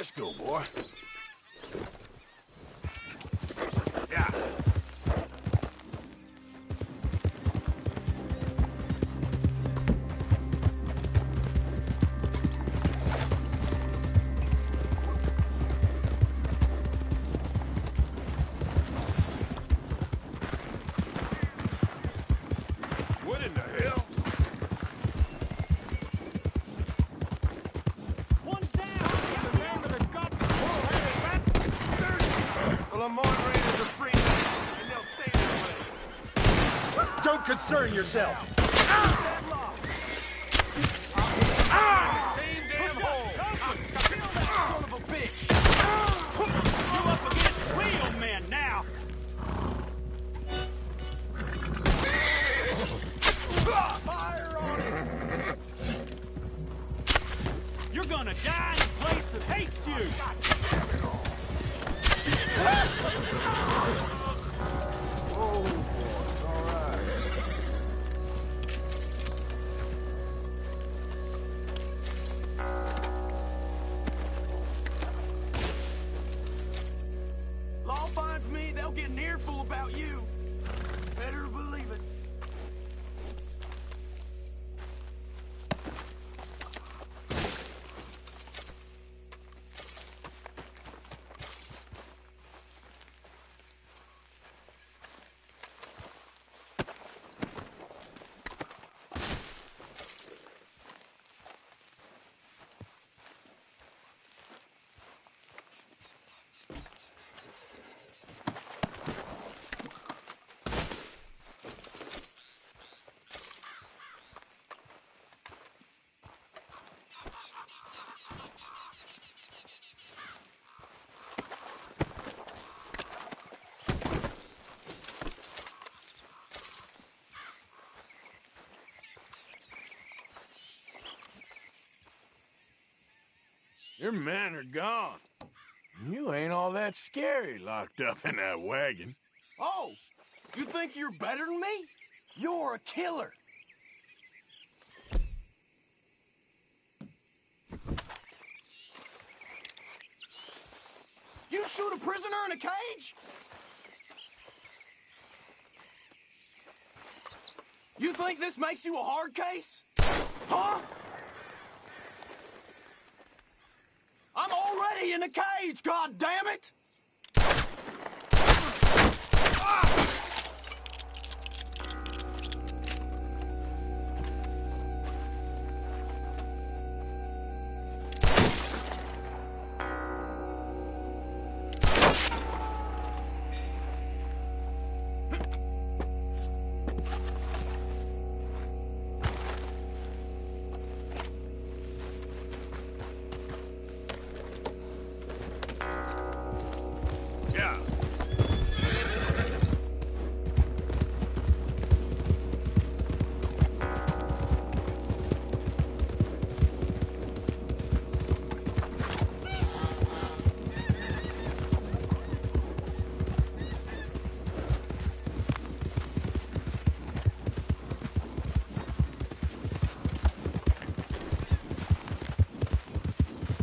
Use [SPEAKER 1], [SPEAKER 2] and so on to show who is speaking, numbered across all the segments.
[SPEAKER 1] Let's go, boy. Yeah. What in the hell?
[SPEAKER 2] One's down! In the name of the God...
[SPEAKER 1] The Lamont Raiders are free, and they'll stay that way.
[SPEAKER 3] Don't concern yourself.
[SPEAKER 1] Same damn hole.
[SPEAKER 2] Kill that son of a bitch! You up against real men now!
[SPEAKER 1] Fire on it!
[SPEAKER 2] You're gonna die in a place that hates you!
[SPEAKER 1] Oh, boy, all right.
[SPEAKER 2] Law finds me, they'll get an earful about you. Better believe it.
[SPEAKER 1] Your men are gone. You ain't all that scary locked up in that wagon.
[SPEAKER 2] Oh! You think you're better than me? You're a killer! You shoot a prisoner in a cage? You think this makes you a hard case? Huh? I'm already in a cage, god damn it!
[SPEAKER 1] Yeah.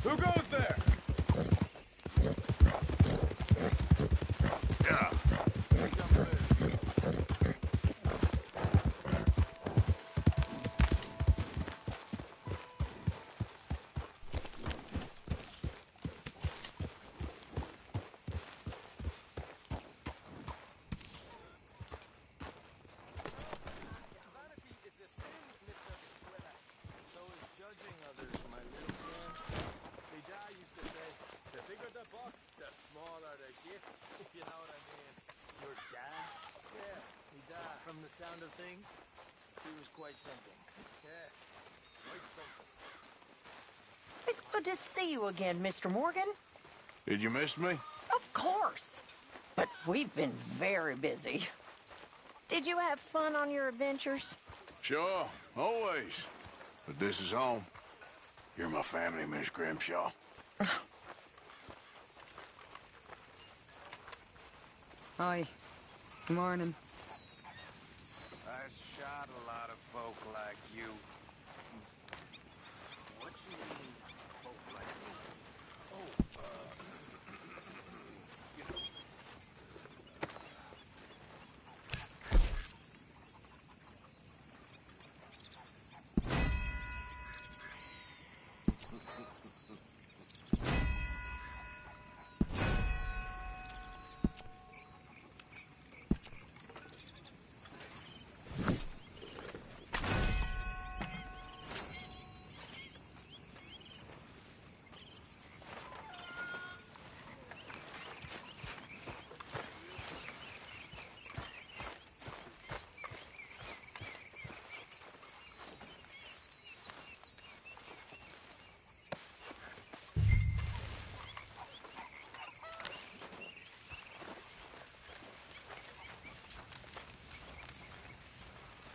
[SPEAKER 1] Who goes there? Yeah.
[SPEAKER 4] Vanity is a sin, Mr. Escuela. So is judging others, my little friend. My dad used to say, the bigger the box, the smaller the gift. If you know what I mean. Your dad? Yeah, my dad. From the sound of things, he was quite something. Yeah, quite something.
[SPEAKER 5] It's good to see you again, Mr. Morgan.
[SPEAKER 1] Did you miss me?
[SPEAKER 5] Of course. But we've been very busy. Did you have fun on your adventures?
[SPEAKER 1] Sure, always. But this is home. You're my family, Miss Grimshaw.
[SPEAKER 6] Hi. Good morning.
[SPEAKER 4] I shot a lot of folk like you. What you mean, folk like me? Oh,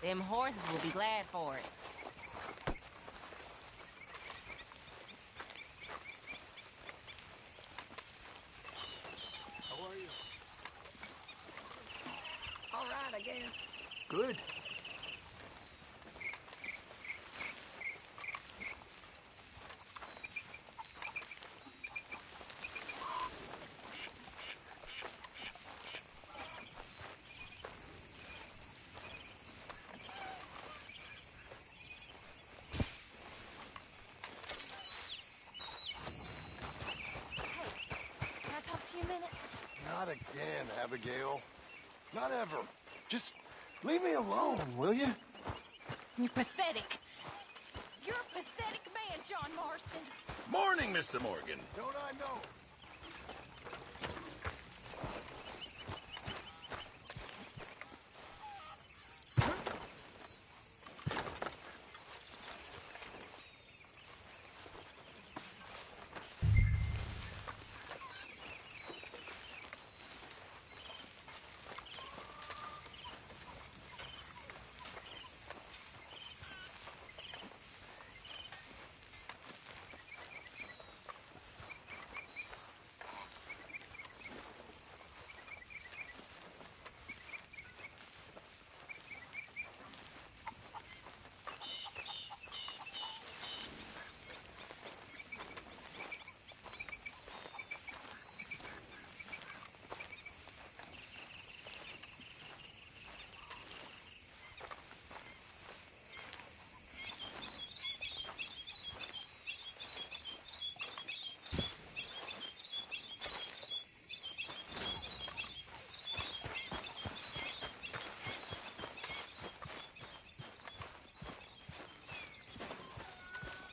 [SPEAKER 3] Them horses will be glad for it.
[SPEAKER 2] How are you?
[SPEAKER 5] All right, I guess.
[SPEAKER 2] Good.
[SPEAKER 5] Can I talk to you a minute?
[SPEAKER 7] Not again, Abigail. Not ever. Just leave me alone, will you?
[SPEAKER 8] You're pathetic. You're a pathetic man, John Marston.
[SPEAKER 9] Morning, Mr. Morgan.
[SPEAKER 7] Don't I know?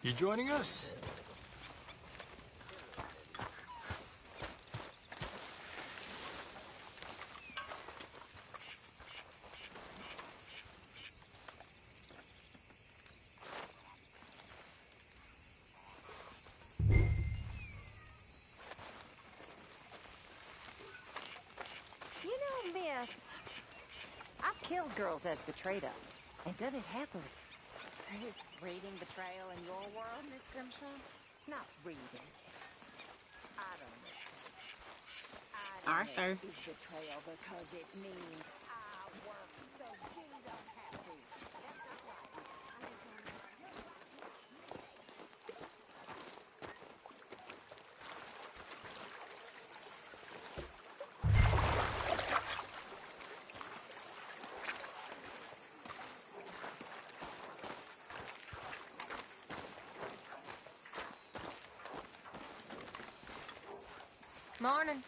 [SPEAKER 2] You joining us?
[SPEAKER 5] You know, miss, I've killed girls that's betrayed us, and done it happily.
[SPEAKER 3] Is reading betrayal in your world, Miss Grimshaw?
[SPEAKER 5] Not reading this. Idleness.
[SPEAKER 3] Arthur.
[SPEAKER 5] Idleness is betrayal because it means I work so you don't have to. That's not right.
[SPEAKER 3] Morning.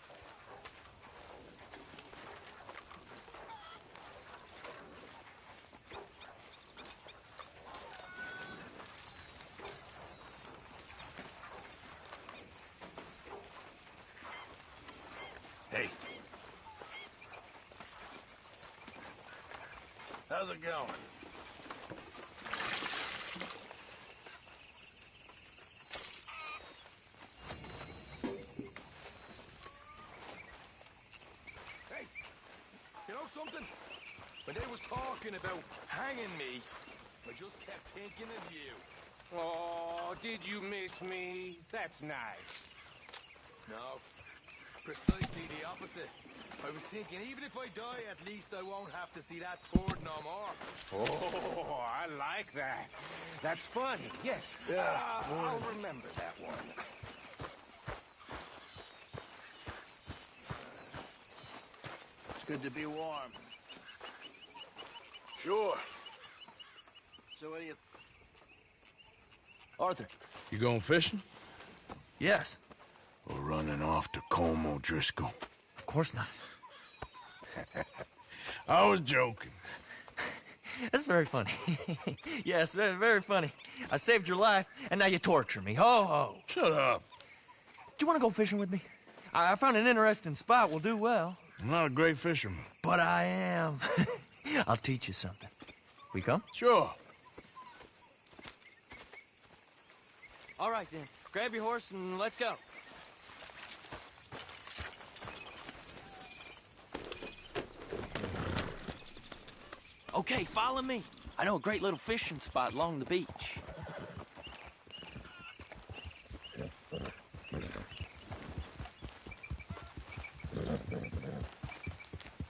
[SPEAKER 9] Hey. How's it going?
[SPEAKER 4] Hey, you know something? When they was talking about hanging me, I just kept thinking of you.
[SPEAKER 10] Oh, did you miss me? That's nice.
[SPEAKER 4] No, precisely the opposite. I was thinking, even if I die, at least I won't have to see that turd no more.
[SPEAKER 10] Oh, I like that. That's funny. Yes.
[SPEAKER 7] Yeah,
[SPEAKER 10] I'll remember that one.
[SPEAKER 1] It's good to be warm.
[SPEAKER 7] Sure. So what do you...
[SPEAKER 2] Arthur.
[SPEAKER 1] You going fishing?
[SPEAKER 2] Yes.
[SPEAKER 1] Or running off to Colm O'Driscoll?
[SPEAKER 2] Of course not.
[SPEAKER 1] I was joking.
[SPEAKER 2] That's very funny. Yes, very, very funny. I saved your life, and now you torture me. Ho, ho.
[SPEAKER 1] Shut up.
[SPEAKER 2] Do you want to go fishing with me? I found an interesting spot. We'll do well.
[SPEAKER 1] I'm not a great fisherman.
[SPEAKER 2] But I am. I'll teach you something. We come?
[SPEAKER 1] Sure.
[SPEAKER 2] All right, then. Grab your horse and let's go. Okay, follow me. I know a great little fishing spot along the beach.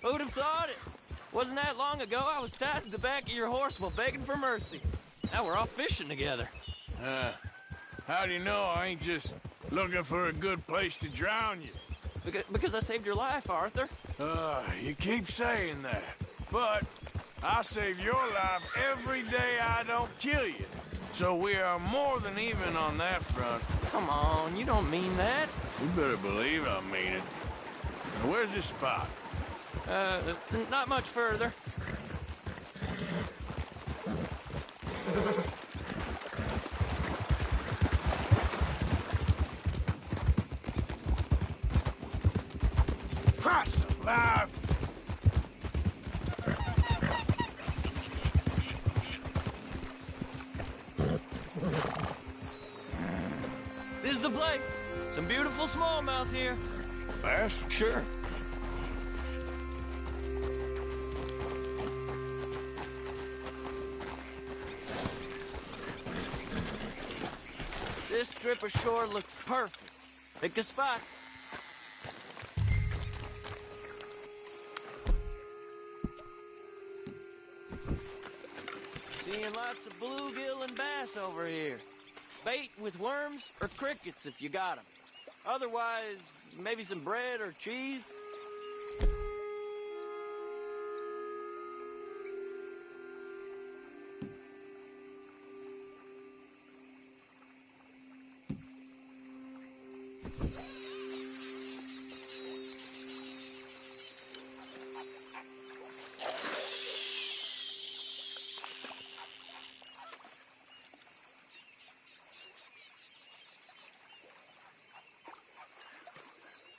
[SPEAKER 2] Who'd have thought it? Wasn't that long ago I was tied to the back of your horse while begging for mercy. Now we're off fishing together.
[SPEAKER 1] How do you know I ain't just looking for a good place to drown you?
[SPEAKER 2] Because I saved your life, Arthur.
[SPEAKER 1] You keep saying that. But I save your life every day I don't kill you. So we are more than even on that front.
[SPEAKER 2] Come on, you don't mean that.
[SPEAKER 1] You better believe I mean it. Now, where's this spot?
[SPEAKER 2] Not much further.
[SPEAKER 1] Christ alive!
[SPEAKER 2] This is the place. Some beautiful smallmouth here.
[SPEAKER 1] Bass?
[SPEAKER 2] Sure. This strip of shore looks perfect. Pick a spot. Seeing lots of bluegill and bass over here. Bait with worms or crickets if you got them. Otherwise, maybe some bread or cheese.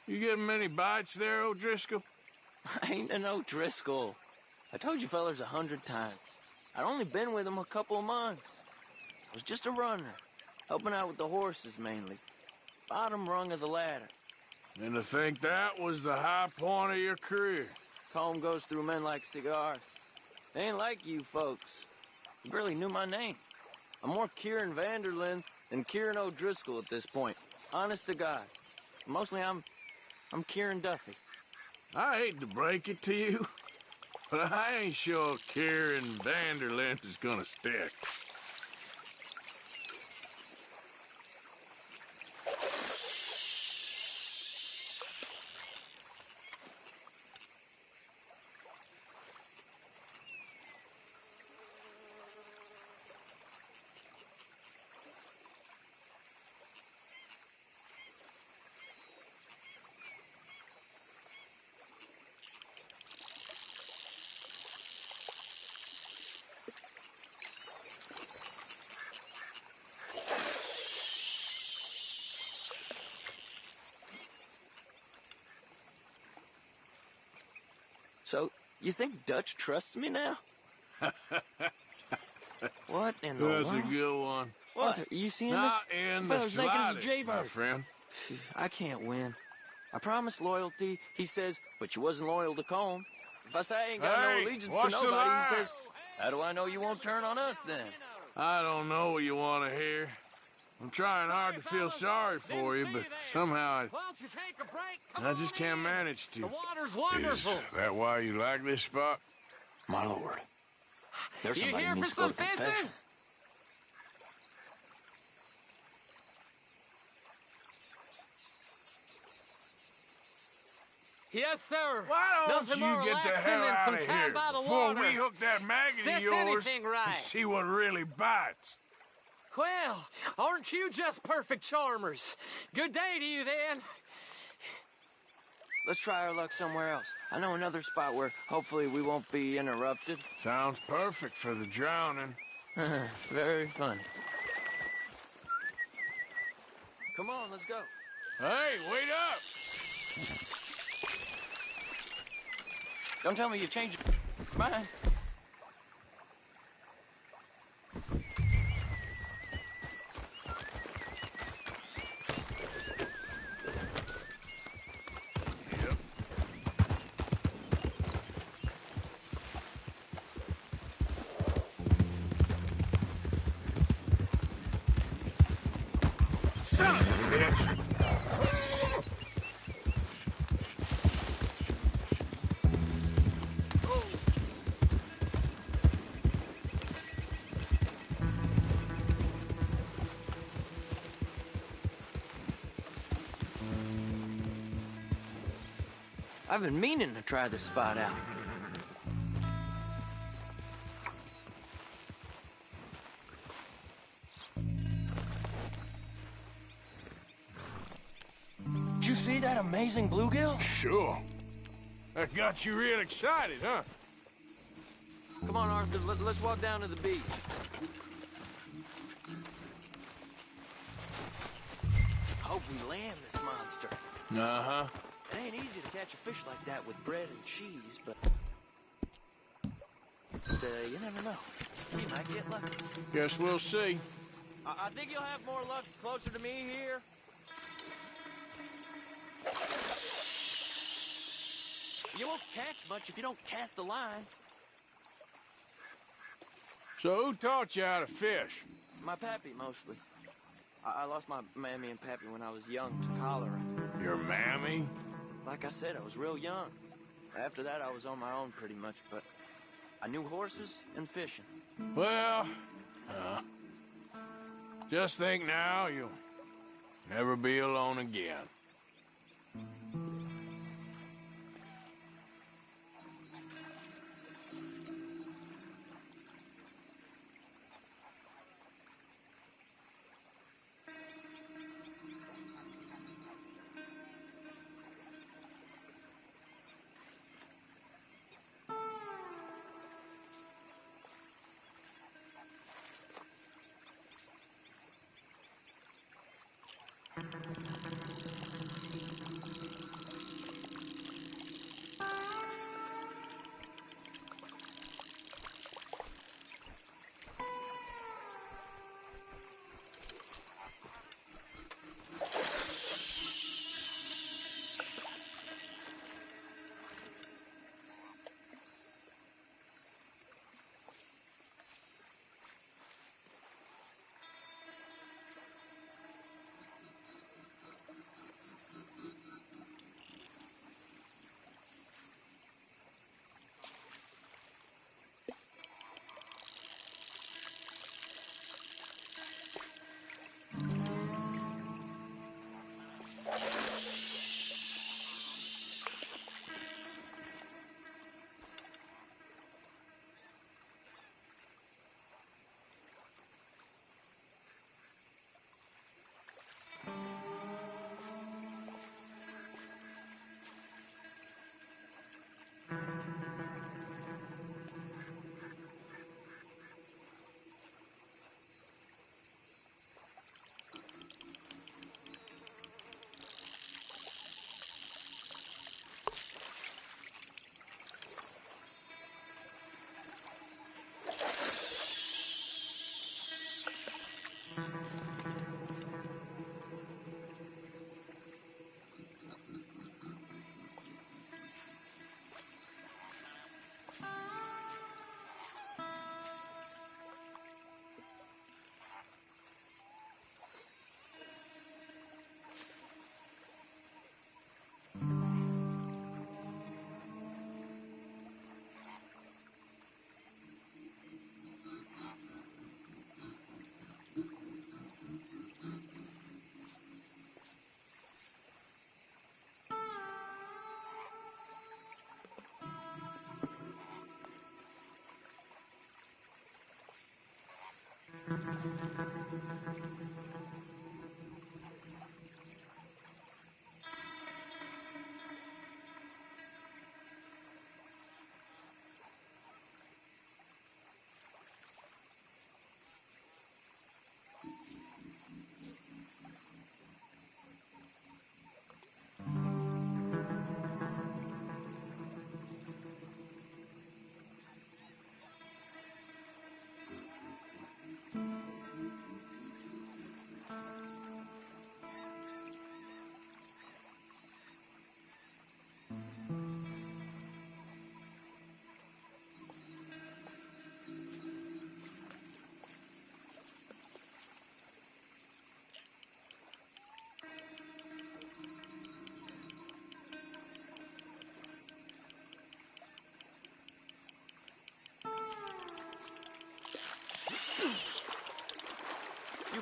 [SPEAKER 1] You getting many bites there, O'Driscoll?
[SPEAKER 2] I ain't an O'Driscoll. I told you fellers 100 times. I'd only been with him a couple of months. I was just a runner, helping out with the horses mainly. Bottom rung of the ladder.
[SPEAKER 1] And to think that was the high point of your career.
[SPEAKER 2] Comb goes through men like cigars. They ain't like you folks. You barely knew my name. I'm more Kieran Vanderlyn than Kieran O'Driscoll at this point. Honest to God. Mostly I'm Kieran Duffy.
[SPEAKER 1] I hate to break it to you, but I ain't sure Kieran Vanderlyn is gonna stick.
[SPEAKER 2] So, you think Dutch trusts me now? What in the
[SPEAKER 1] That's
[SPEAKER 2] world?
[SPEAKER 1] a good one.
[SPEAKER 2] What? Are you seeing
[SPEAKER 1] Not
[SPEAKER 2] this?
[SPEAKER 1] in the
[SPEAKER 2] Fella's naked as a
[SPEAKER 1] slightest, my
[SPEAKER 2] jaybird.
[SPEAKER 1] friend.
[SPEAKER 2] I can't win. I promised loyalty, he says, but you wasn't loyal to Colm. If I say I ain't got no
[SPEAKER 1] Hey,
[SPEAKER 2] allegiance to
[SPEAKER 1] what's the
[SPEAKER 2] nobody,
[SPEAKER 1] lie?
[SPEAKER 2] he says, how do I know you won't turn on us then?
[SPEAKER 1] I don't know what you want to hear. I'm trying hard to feel sorry for you, but somehow
[SPEAKER 10] Won't you take a break?
[SPEAKER 1] I just can't manage to.
[SPEAKER 10] The water's
[SPEAKER 1] Is
[SPEAKER 10] wonderful.
[SPEAKER 1] that why you like this spot?
[SPEAKER 2] My lord. There's
[SPEAKER 10] You
[SPEAKER 2] somebody
[SPEAKER 10] here
[SPEAKER 2] who needs
[SPEAKER 10] for
[SPEAKER 2] to go to
[SPEAKER 10] some
[SPEAKER 2] confession.
[SPEAKER 10] fishing? Yes, sir.
[SPEAKER 1] Why don't
[SPEAKER 10] Nothing
[SPEAKER 1] you
[SPEAKER 10] more
[SPEAKER 1] get the
[SPEAKER 10] relaxing
[SPEAKER 1] hell
[SPEAKER 10] than
[SPEAKER 1] out
[SPEAKER 10] some
[SPEAKER 1] of
[SPEAKER 10] time
[SPEAKER 1] here
[SPEAKER 10] by the
[SPEAKER 1] before
[SPEAKER 10] water.
[SPEAKER 1] we hook that maggot of
[SPEAKER 10] Sets
[SPEAKER 1] yours
[SPEAKER 10] anything
[SPEAKER 1] and
[SPEAKER 10] right.
[SPEAKER 1] see what really bites?
[SPEAKER 10] Well, aren't you just perfect charmers? Good day to you, then.
[SPEAKER 2] Let's try our luck somewhere else. I know another spot where hopefully we won't be interrupted.
[SPEAKER 1] Sounds perfect for the drowning.
[SPEAKER 2] Very funny. Come on, let's go.
[SPEAKER 1] Hey, wait up!
[SPEAKER 2] Don't tell me you changed your mind.
[SPEAKER 1] Son of a bitch!
[SPEAKER 2] I've been meaning to try this spot out. Did you see that amazing bluegill?
[SPEAKER 1] Sure. That got you real excited, huh?
[SPEAKER 2] Come on, Arthur, let's walk down to the beach. Hope we land this monster.
[SPEAKER 1] Uh-huh.
[SPEAKER 2] It ain't easy to catch a fish like that with bread and cheese, but you never know. You might get lucky.
[SPEAKER 1] Guess we'll see.
[SPEAKER 2] I think you'll have more luck closer to me here. You won't catch much if you don't cast the line.
[SPEAKER 1] So who taught you how to fish?
[SPEAKER 2] My pappy, mostly. I lost my mammy and pappy when I was young to cholera.
[SPEAKER 1] Your mammy?
[SPEAKER 2] Like I said, I was real young. After that, I was on my own pretty much, but I knew horses and fishing.
[SPEAKER 1] Well, just think now, you'll never be alone again.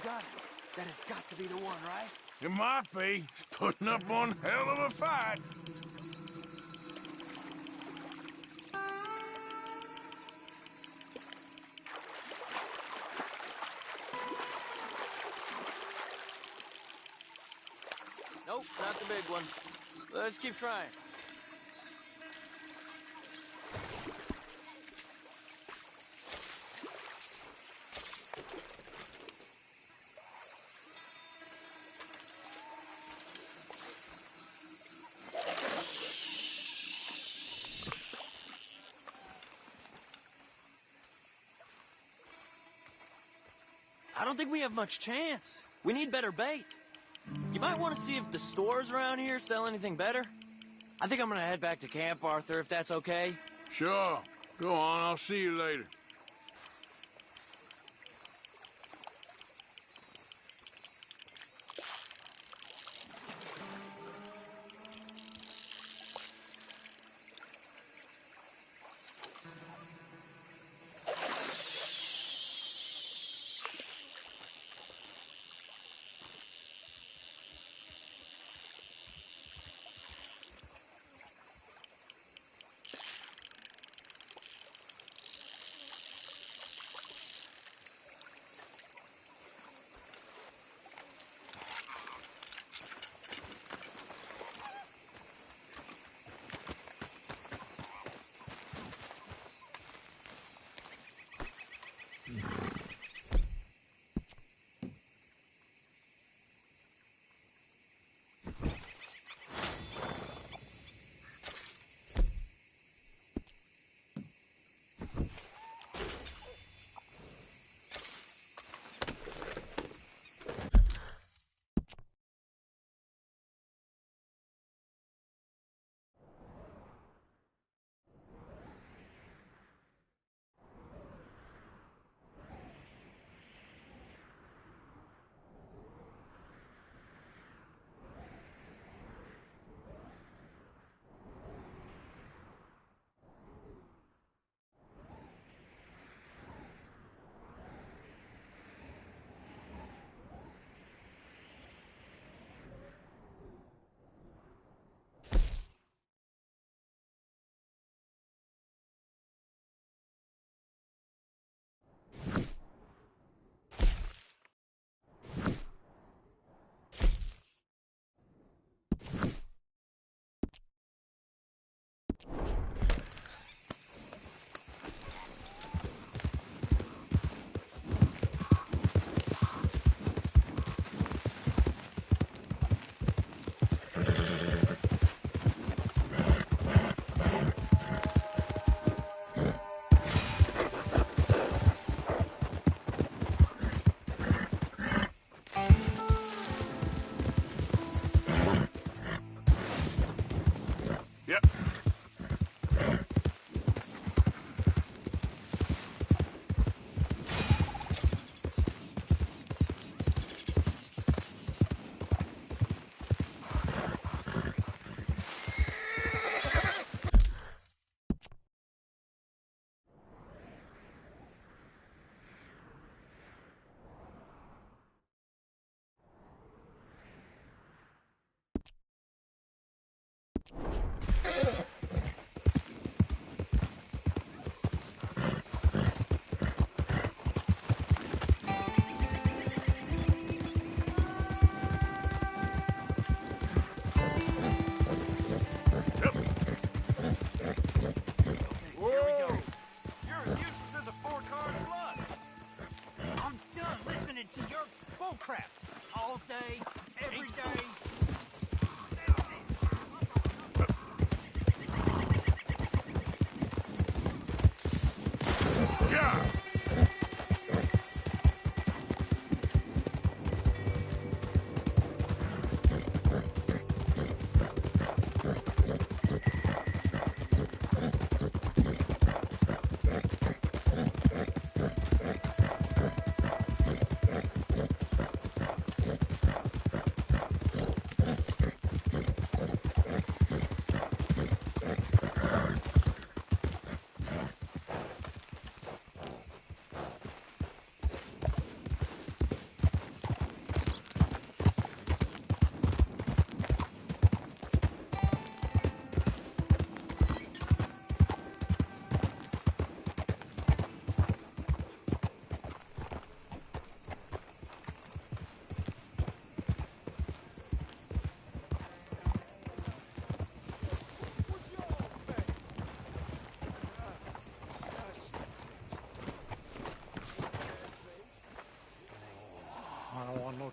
[SPEAKER 2] got it. That has got to be the one, right?
[SPEAKER 1] It might be. Putting up one hell of a fight.
[SPEAKER 2] Nope, not the big one. Let's keep trying. I don't think we have much chance. We need better bait. You might want to see if the stores around here sell anything better. I think I'm gonna head back to camp, Arthur, if that's okay.
[SPEAKER 1] Sure. Go on, I'll see you later.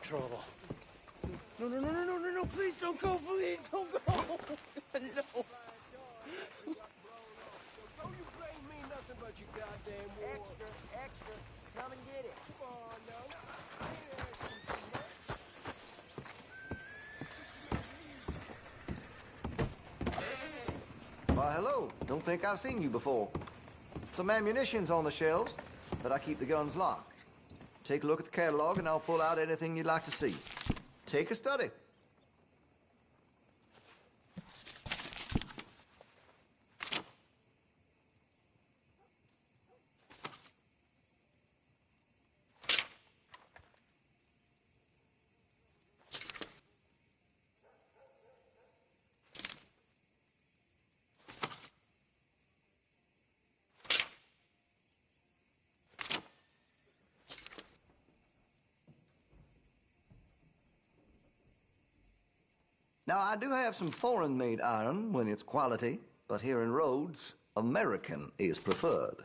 [SPEAKER 10] trouble.
[SPEAKER 2] No, please don't go, please don't go. No.
[SPEAKER 4] Don't you blame me nothing but your goddamn war.
[SPEAKER 2] Extra, come and get it.
[SPEAKER 4] Come on, now. I ain't asking too much.
[SPEAKER 11] Why, hello. Don't think I've seen you before. Some ammunition's on the shelves, but I keep the guns locked. Take a look at the catalog, and I'll pull out anything you'd like to see. Take a study. Now, I do have some foreign-made iron when it's quality, but here in Rhodes, American is preferred.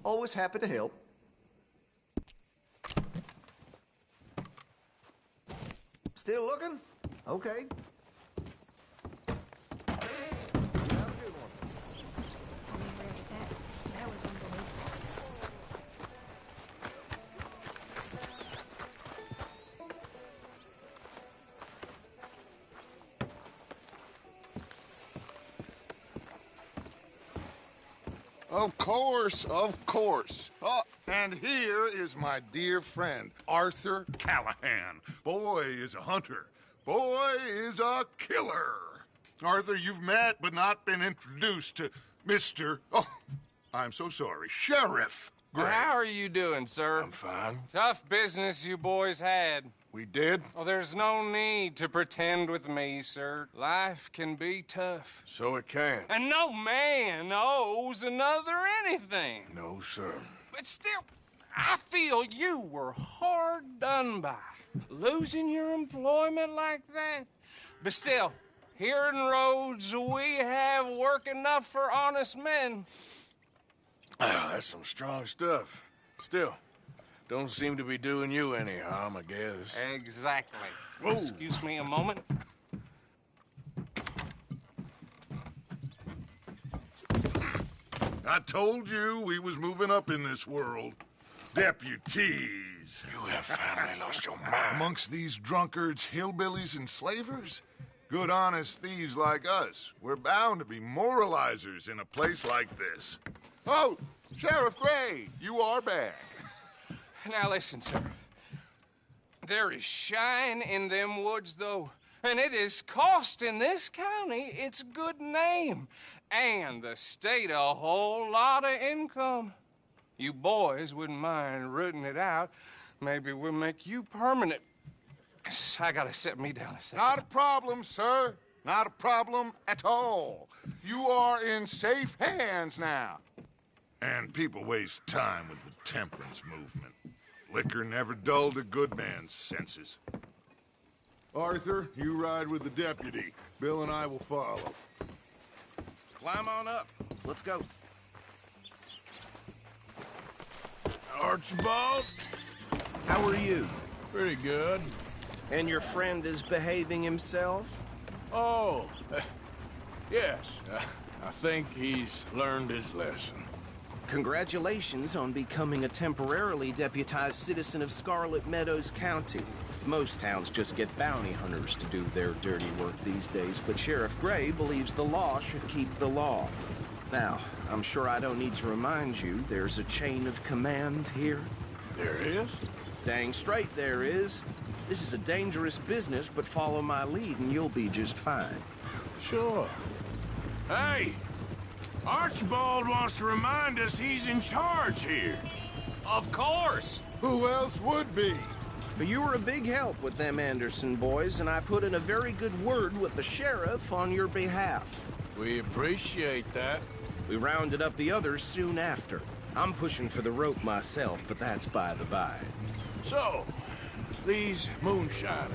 [SPEAKER 11] Always happy to help. Still looking? Okay.
[SPEAKER 12] Of course, of course. Oh, and here is my dear friend, Arthur Callahan. Boy is a hunter. Boy is a killer. Arthur, you've met but not been introduced to Mr. Oh, I'm so sorry, Sheriff Gray.
[SPEAKER 13] How are you doing, sir?
[SPEAKER 1] I'm fine.
[SPEAKER 13] Tough business you boys had.
[SPEAKER 1] We did?
[SPEAKER 13] Oh, there's no need to pretend with me, sir. Life can be tough.
[SPEAKER 1] So it can.
[SPEAKER 13] And no man owes another anything.
[SPEAKER 1] No, sir.
[SPEAKER 13] But still, I feel you were hard done by. Losing your employment like that. But still, here in Rhodes, we have work enough for honest men.
[SPEAKER 1] Oh, that's some strong stuff. Still, don't seem to be doing you any harm, I guess.
[SPEAKER 13] Exactly.
[SPEAKER 1] Whoa.
[SPEAKER 13] Excuse me a moment.
[SPEAKER 12] I told you we was moving up in this world. Deputies.
[SPEAKER 1] You have finally lost your mind.
[SPEAKER 12] Amongst these drunkards, hillbillies, and slavers? Good, honest thieves like us. We're bound to be moralizers in a place like this. Oh, Sheriff Gray, you are back.
[SPEAKER 13] Now listen, sir. There is shine in them woods, though, and it is costing this county its good name and the state a whole lot of income. You boys wouldn't mind rooting it out. Maybe we'll make you permanent. I gotta sit me down a second.
[SPEAKER 12] Not a problem, sir. Not a problem at all. You are in safe hands now. And people waste time with the temperance movement. Liquor never dulled a good man's senses. Arthur, you ride with the deputy. Bill and I will follow.
[SPEAKER 9] Climb on up. Let's go.
[SPEAKER 1] Archibald?
[SPEAKER 14] How are you?
[SPEAKER 1] Pretty good.
[SPEAKER 14] And your friend is behaving himself?
[SPEAKER 1] Oh, yes. I think he's learned his lesson.
[SPEAKER 14] Congratulations on becoming a temporarily deputized citizen of Scarlet Meadows County. Most towns just get bounty hunters to do their dirty work these days, but Sheriff Gray believes the law should keep the law. Now, I'm sure I don't need to remind you there's a chain of command here.
[SPEAKER 1] There is?
[SPEAKER 14] Dang straight there is. This is a dangerous business, but follow my lead and you'll be just fine.
[SPEAKER 1] Sure. Hey! Archibald wants to remind us he's in charge here.
[SPEAKER 9] Of course!
[SPEAKER 12] Who else would be?
[SPEAKER 14] But you were a big help with them Anderson boys, and I put in a very good word with the sheriff on your behalf.
[SPEAKER 1] We appreciate that.
[SPEAKER 14] We rounded up the others soon after. I'm pushing for the rope myself, but that's by the by.
[SPEAKER 1] So, these moonshiners.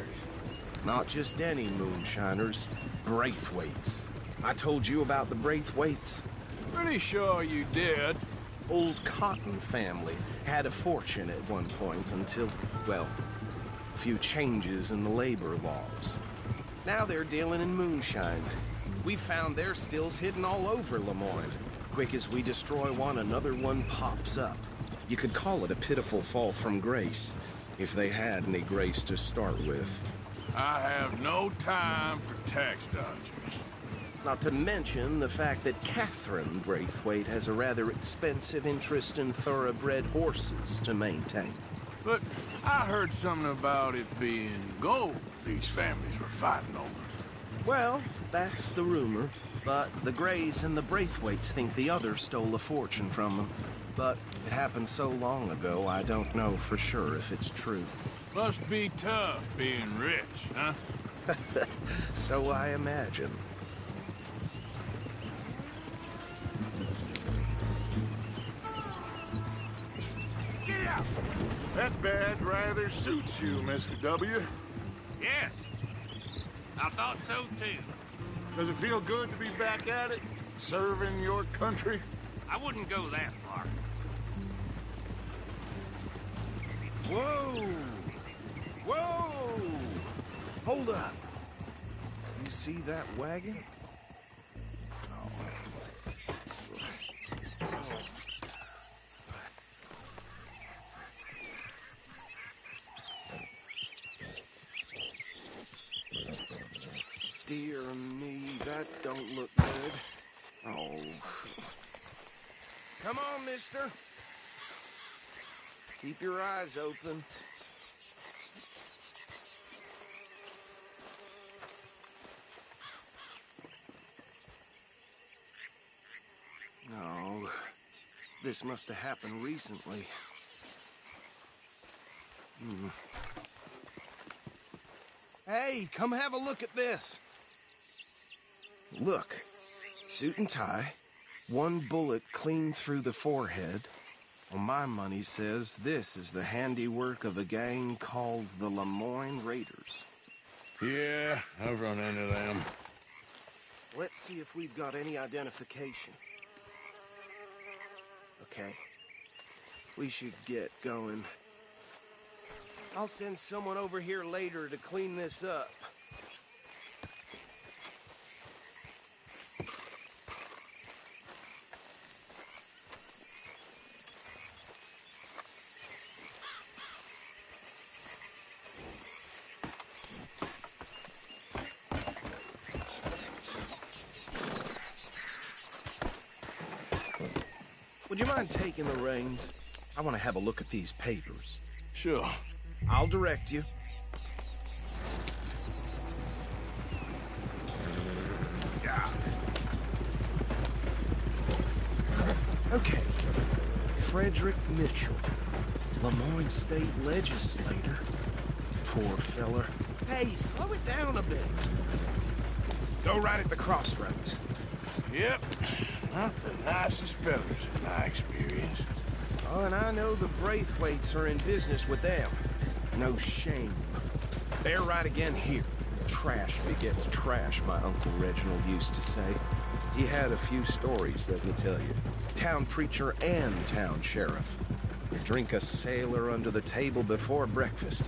[SPEAKER 14] Not just any moonshiners, Braithwaites. I told you about the Braithwaites?
[SPEAKER 1] Pretty sure you did.
[SPEAKER 14] Old Cotton family had a fortune at one point until, well, a few changes in the labor laws. Now they're dealing in moonshine. We found their stills hidden all over Lemoyne. Quick as we destroy one, another one pops up. You could call it a pitiful fall from grace, if they had any grace to start with.
[SPEAKER 1] I have no time for tax dodgers.
[SPEAKER 14] Not to mention the fact that Catherine Braithwaite has a rather expensive interest in thoroughbred horses to maintain.
[SPEAKER 1] But I heard something about it being gold these families were fighting over.
[SPEAKER 14] Well, that's the rumor. But the Greys and the Braithwaites think the others stole a fortune from them. But it happened so long ago, I don't know for sure if it's true.
[SPEAKER 1] Must be tough being rich, huh?
[SPEAKER 14] So I imagine.
[SPEAKER 12] Get out! That bad rather suits you, Mr. W.
[SPEAKER 15] Yes. I thought so, too.
[SPEAKER 12] Does it feel good to be back at it? Serving your country?
[SPEAKER 15] I wouldn't go that far.
[SPEAKER 14] Whoa! Whoa! Hold up. You see that wagon? Dear me, that don't look good. Oh. Come on, mister. Keep your eyes open. No. This must have happened recently. Hey, come have a look at this. Look, suit and tie, one bullet clean through the forehead. Well, my money says this is the handiwork of a gang called the Lemoyne Raiders.
[SPEAKER 1] Yeah, I've run into them.
[SPEAKER 14] Let's see if we've got any identification. Okay. We should get going. I'll send someone over here later to clean this up. Would you mind taking the reins? I want to have a look at these papers.
[SPEAKER 1] Sure.
[SPEAKER 14] I'll direct you. Yeah. Okay. Frederick Mitchell, Lemoyne State Legislator. Poor feller. Hey, slow it down a bit. Go right at the crossroads.
[SPEAKER 1] Yep. Not the nicest fellas in my experience.
[SPEAKER 14] Oh, and I know the Braithwaites are in business with them. No shame. They're right again here. Trash begets trash, my Uncle Reginald used to say. He had a few stories, let me tell you. Town preacher and town sheriff. Drink a sailor under the table before breakfast.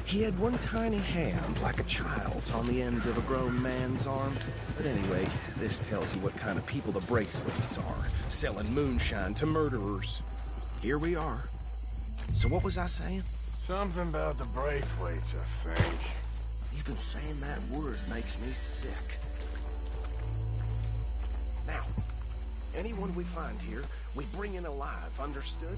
[SPEAKER 14] He had one tiny hand, like a child's, on the end of a grown man's arm. But anyway, this tells you what kind of people the Braithwaites are, selling moonshine to murderers. Here we are. So what was I saying?
[SPEAKER 1] Something about the Braithwaites, I think.
[SPEAKER 14] Even saying that word makes me sick. Now, anyone we find here, we bring in alive, understood?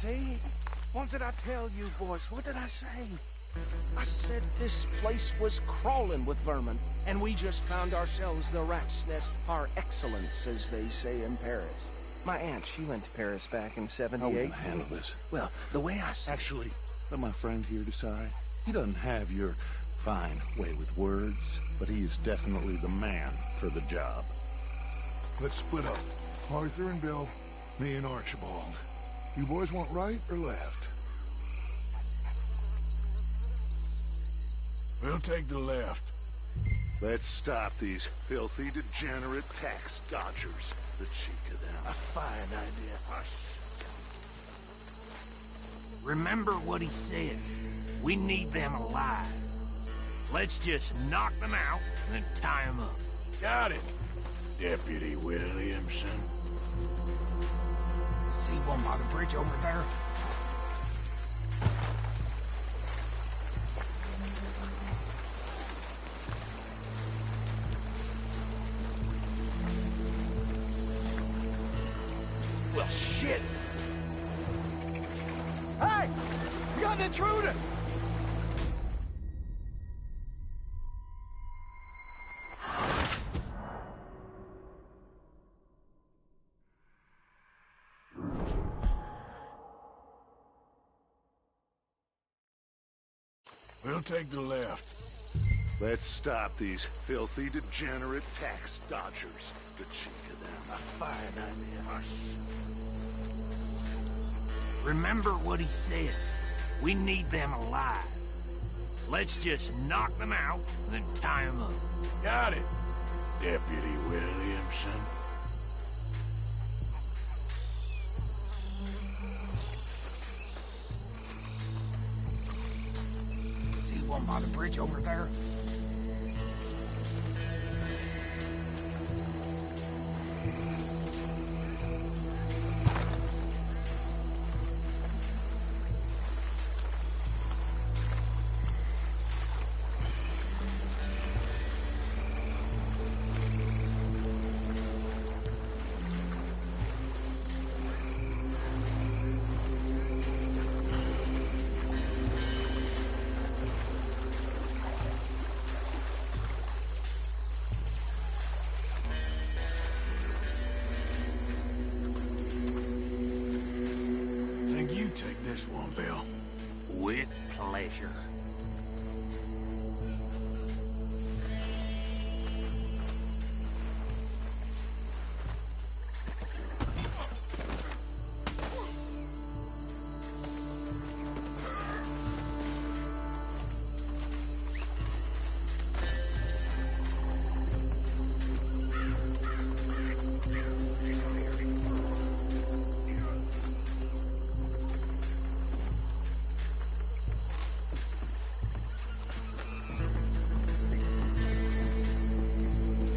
[SPEAKER 14] See? What did I tell you, boys? What did I say? I said this place was crawling with vermin, and we just found ourselves the rat's nest par excellence, as they say in Paris. My aunt, she went to Paris back in '78.
[SPEAKER 16] How are we gonna handle this?
[SPEAKER 14] Well, the way I see
[SPEAKER 16] Actually, let my friend here decide. He doesn't have your fine way with words, but he is definitely the man for the job.
[SPEAKER 12] Let's split up. Arthur and Bill, me and Archibald. You boys want right or left?
[SPEAKER 1] We'll take the left.
[SPEAKER 16] Let's stop these filthy, degenerate tax dodgers. The cheek of them.
[SPEAKER 14] a fine idea.
[SPEAKER 15] Remember what he said. We need them alive. Let's just knock them out and then tie them up.
[SPEAKER 1] Got it, Deputy Williamson.
[SPEAKER 15] See one by the bridge over there?
[SPEAKER 14] Well, shit! Hey! You got an intruder!
[SPEAKER 1] We'll take the left.
[SPEAKER 16] Let's stop these filthy, degenerate tax dodgers. The cheek of them.
[SPEAKER 14] A fine idea.
[SPEAKER 15] Remember what he said. We need them alive. Let's just knock them out and then tie them up.
[SPEAKER 1] Got it, Deputy Williamson.
[SPEAKER 15] See one by the bridge over there?
[SPEAKER 1] Think you take this one, Bill.
[SPEAKER 15] With pleasure.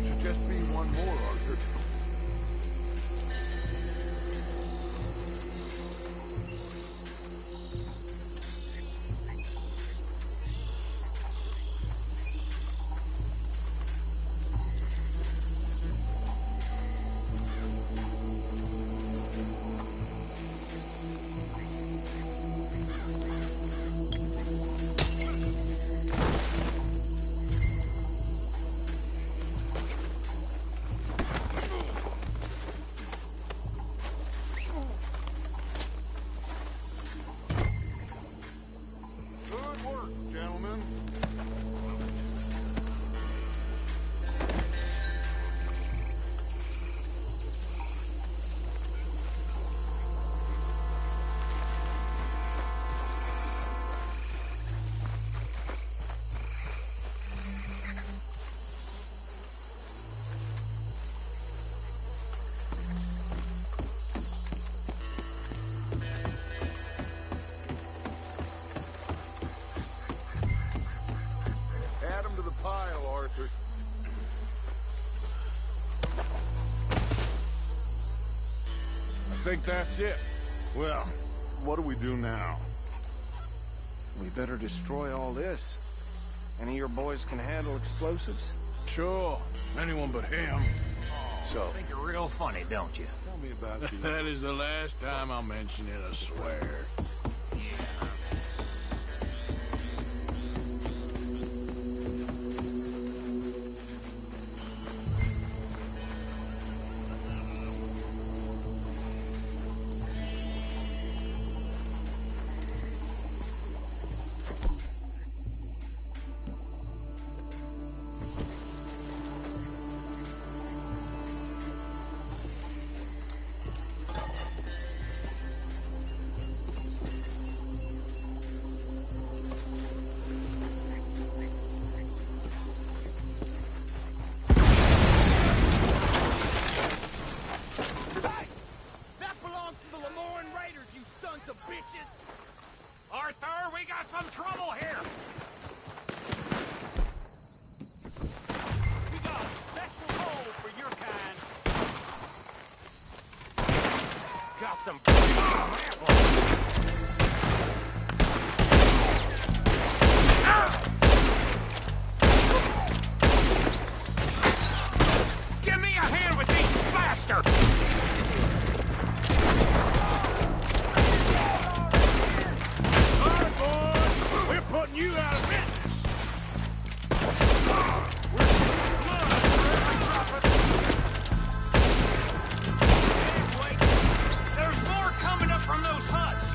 [SPEAKER 12] Should just be one more, Arthur. Good work, gentlemen. Add 'em to the pile, Arthur.
[SPEAKER 1] I think that's it.
[SPEAKER 16] Well, what do we do now?
[SPEAKER 14] We better destroy all this. Any of your boys can handle explosives?
[SPEAKER 1] Sure. Anyone but him.
[SPEAKER 12] so.
[SPEAKER 15] Think you're real funny, don't you?
[SPEAKER 12] Tell me about you.
[SPEAKER 1] That is the last time I'll mention it, I swear.
[SPEAKER 15] Arthur, we got some trouble here! We got a special hole for your kind. Got some apples. Give me a hand with these bastards!
[SPEAKER 1] Putting you out of business.
[SPEAKER 15] There's more coming up from those huts.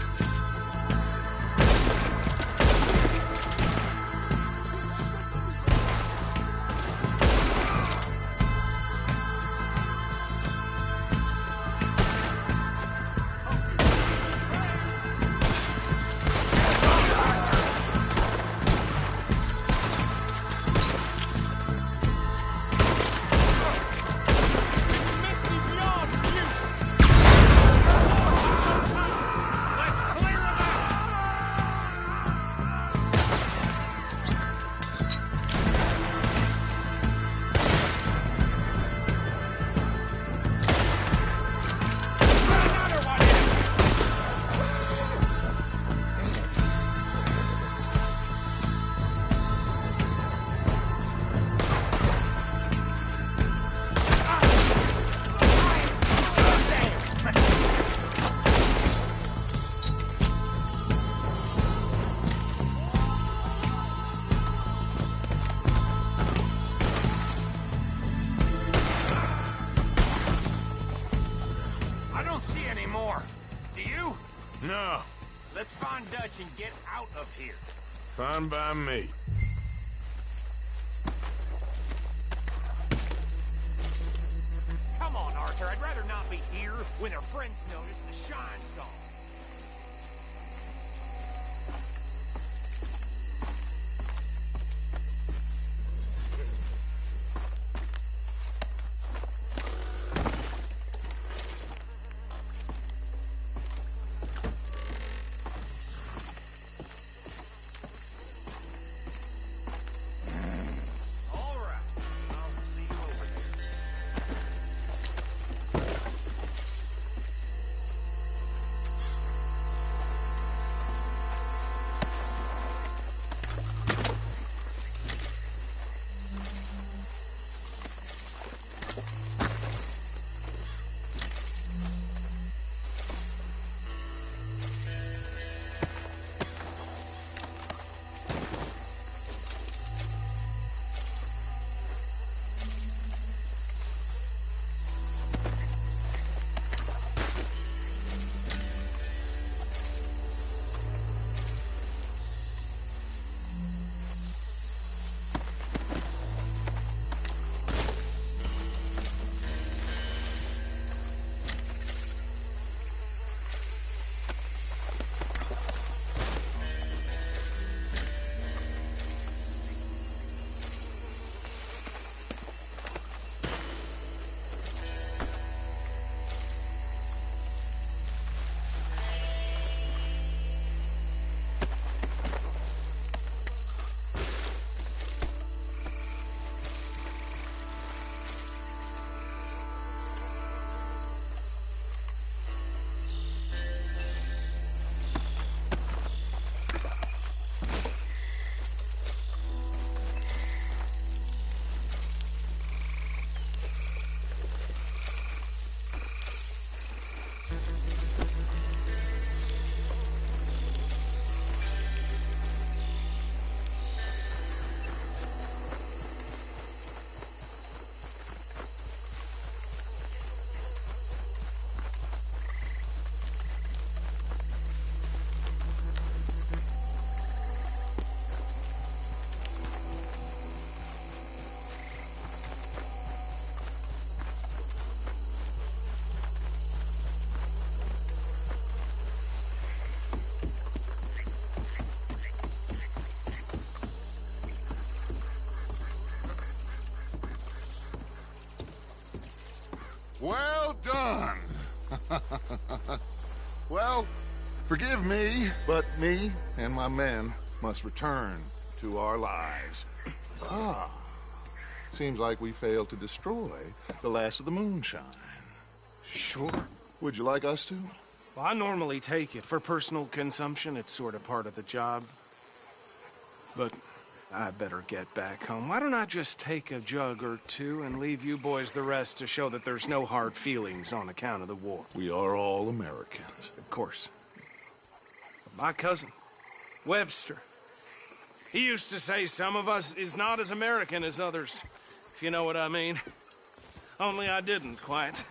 [SPEAKER 1] No.
[SPEAKER 15] Let's find Dutch and get out of here.
[SPEAKER 1] Fine by me.
[SPEAKER 15] Come on, Arthur. I'd rather not be here when our friends notice the shine's gone.
[SPEAKER 12] done. Well, forgive me, but me and my men must return to our lives. Ah, seems like we failed to destroy the last of the moonshine.
[SPEAKER 14] Sure.
[SPEAKER 12] Would you like us to?
[SPEAKER 14] Well, I normally take it. For personal consumption, it's sort of part of the job. But I better get back home. Why don't I just take a jug or two and leave you boys the rest to show that there's no hard feelings on account of the war?
[SPEAKER 12] We are all Americans.
[SPEAKER 14] Of course. My cousin, Webster, he used to say some of us is not as American as others, if you know what I mean. Only I didn't quite.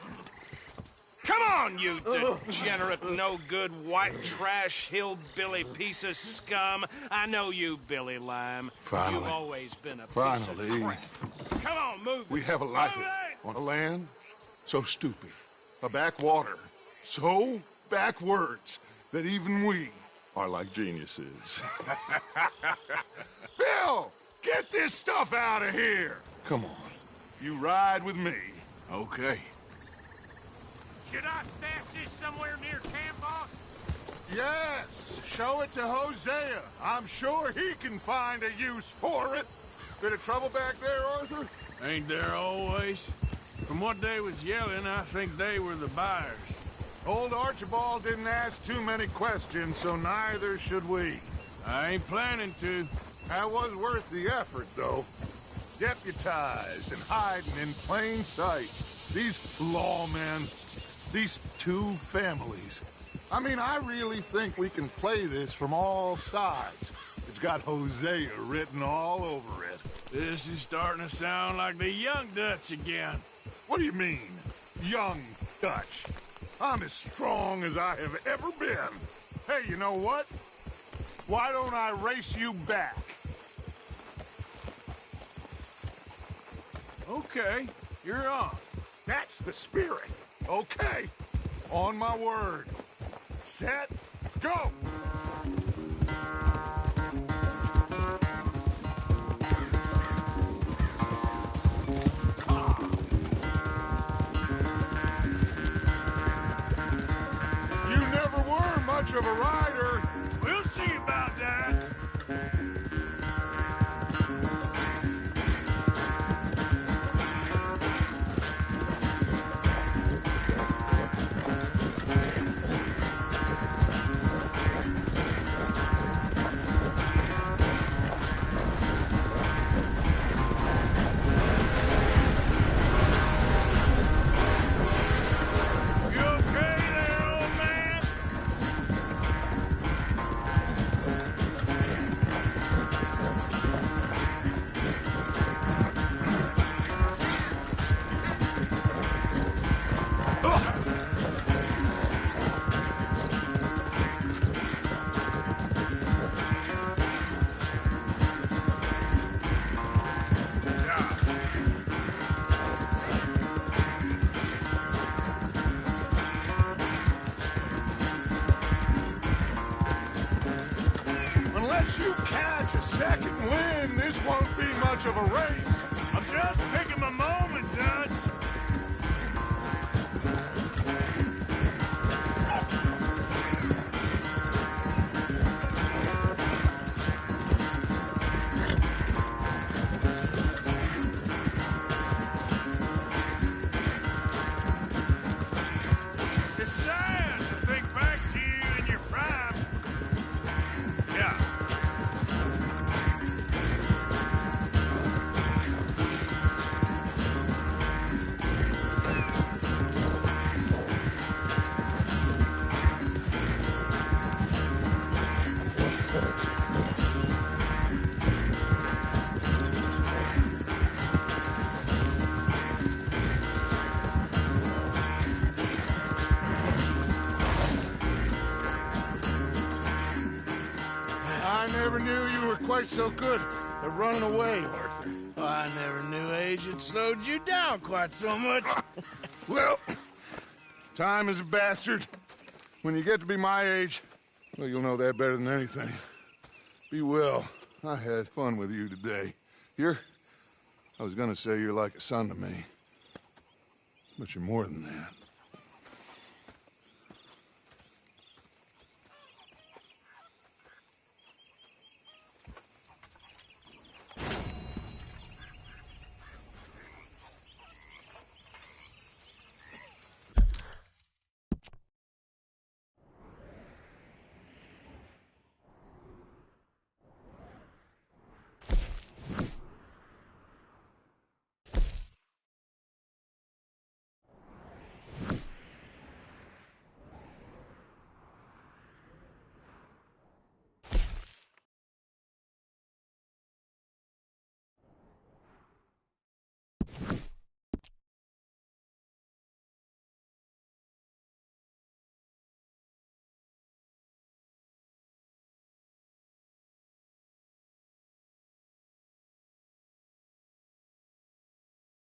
[SPEAKER 14] Come on, you degenerate, no-good, white trash, hillbilly piece of scum. I know you, Billy Lime.
[SPEAKER 12] Finally.
[SPEAKER 14] You've always been a piece
[SPEAKER 12] Finally.
[SPEAKER 14] of crap. Come on, move
[SPEAKER 12] We
[SPEAKER 14] it.
[SPEAKER 12] have a life
[SPEAKER 14] Move it!
[SPEAKER 12] on a land so stupid, a backwater so backwards that even we are like geniuses. Bill, get this stuff out of here. Come on, you ride with me.
[SPEAKER 1] Okay.
[SPEAKER 10] Should I stash this somewhere near camp, boss?
[SPEAKER 12] Yes, show it to Hosea. I'm sure he can find a use for it. Bit of trouble back there, Arthur?
[SPEAKER 1] Ain't there always? From what they was yelling, I think they were the buyers.
[SPEAKER 12] Old Archibald didn't ask too many questions, so neither should we.
[SPEAKER 1] I ain't planning to.
[SPEAKER 12] That was worth the effort, though. Deputized and hiding in plain sight. These lawmen, these two families. I mean, I really think we can play this from all sides. It's got Hosea written all over it.
[SPEAKER 1] This is starting to sound like the Young Dutch again.
[SPEAKER 12] What do you mean, Young Dutch? I'm as strong as I have ever been. Hey, you know what? Why don't I race you back?
[SPEAKER 1] Okay, you're on.
[SPEAKER 12] That's the spirit. Okay, on my word. Set, go! You never were much of a rider.
[SPEAKER 1] We'll see about that. You okay there, old man?
[SPEAKER 12] Unless you catch a second wind, this won't be much of a race.
[SPEAKER 1] I'm just picking my moment, Dutch. It's sad to think back to you in your prime. Yeah.
[SPEAKER 12] I never knew you were quite so good at running away, Arthur.
[SPEAKER 1] I never knew age had slowed you down quite so much.
[SPEAKER 12] Well, time is a bastard. When you get to be my age, well, you'll know that better than anything. Be well. I had fun with you today. I was gonna say you're like a son to me. But you're more than that.